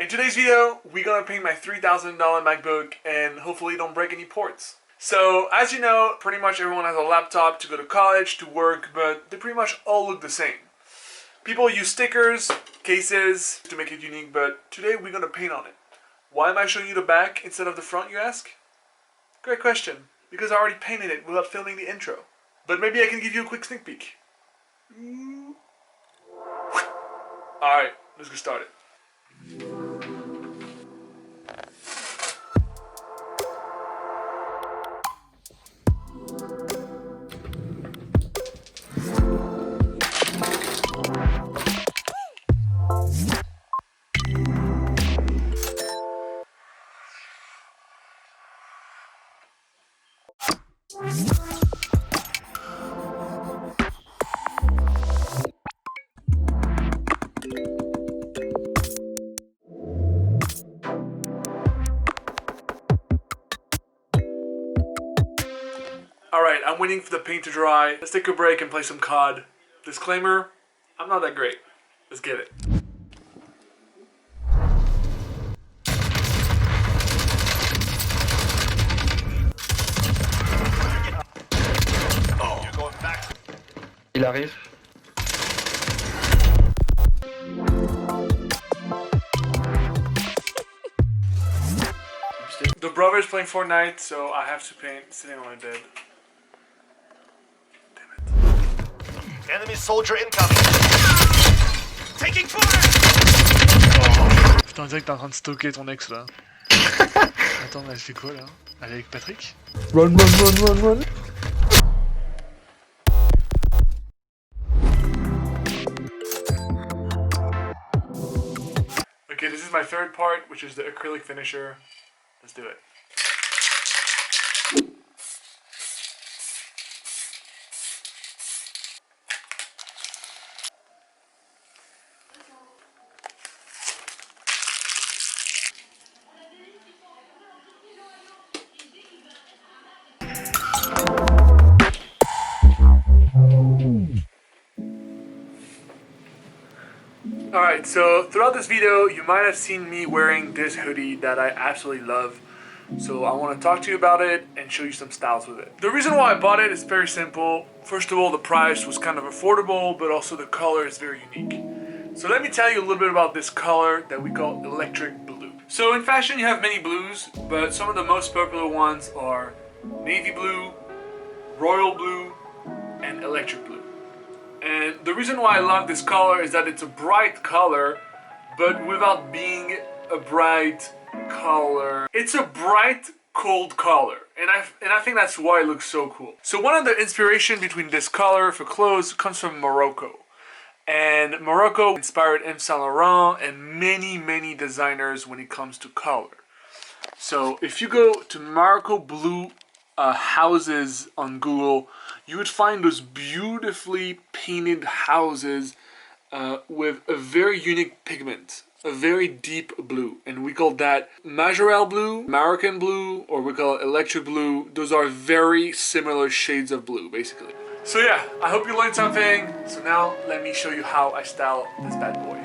In today's video, we're gonna paint my $3,000 MacBook and hopefully don't break any ports. So, as you know, pretty much everyone has a laptop to go to college, to work, but they pretty much all look the same. People use stickers, cases to make it unique, but today we're gonna paint on it. Why am I showing you the back instead of the front, you ask? Great question, because I already painted it without filming the intro. But maybe I can give you a quick sneak peek. Alright, let's get started. Alright, I'm waiting for the paint to dry. Let's take a break and play some COD. Disclaimer, I'm not that great. Let's get it. Il arrive. The brother's playing Fortnite, so I have to paint sitting on my bed. Enemy soldier incoming. Taking fire. Putain, on dirait que t'es en train de stalker ton ex là. Attends, elle fait quoi là? Elle est avec Patrick? Run, run, run, run, run. Okay, this is my third part, which is the acrylic finisher. Let's do it. Alright, so throughout this video, you might have seen me wearing this hoodie that I absolutely love. So I want to talk to you about it and show you some styles with it. The reason why I bought it is very simple. First of all, the price was kind of affordable, but also the color is very unique. So let me tell you a little bit about this color that we call electric blue. So in fashion, you have many blues, but some of the most popular ones are navy blue, royal blue, and electric blue. And the reason why I love this color is that it's a bright color, but without being a bright color. It's a bright, cold color. And I think that's why it looks so cool. So one of the inspiration between this color for clothes comes from Morocco. And Morocco inspired M. Saint Laurent and many designers when it comes to color. So if you go to Morocco blue houses on Google, you would find those beautifully painted houses with a very unique pigment, a very deep blue, and we call that Majorelle blue, Moroccan blue, or we call it electric blue. Those are very similar shades of blue, basically. So yeah, I hope you learned something. So now let me show you how I style this bad boy.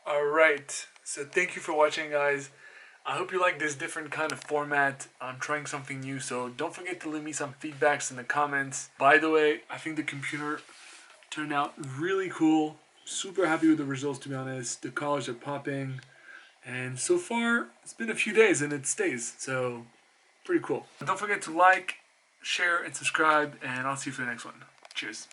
Alright, so thank you for watching, guys. I hope you like this different kind of format. I'm trying something new, so don't forget to leave me some feedbacks in the comments. By the way, I think the computer turned out really cool. Super happy with the results, to be honest. The colors are popping. And so far, it's been a few days and it stays. So, pretty cool. Don't forget to like, share, and subscribe. And I'll see you for the next one. Cheers.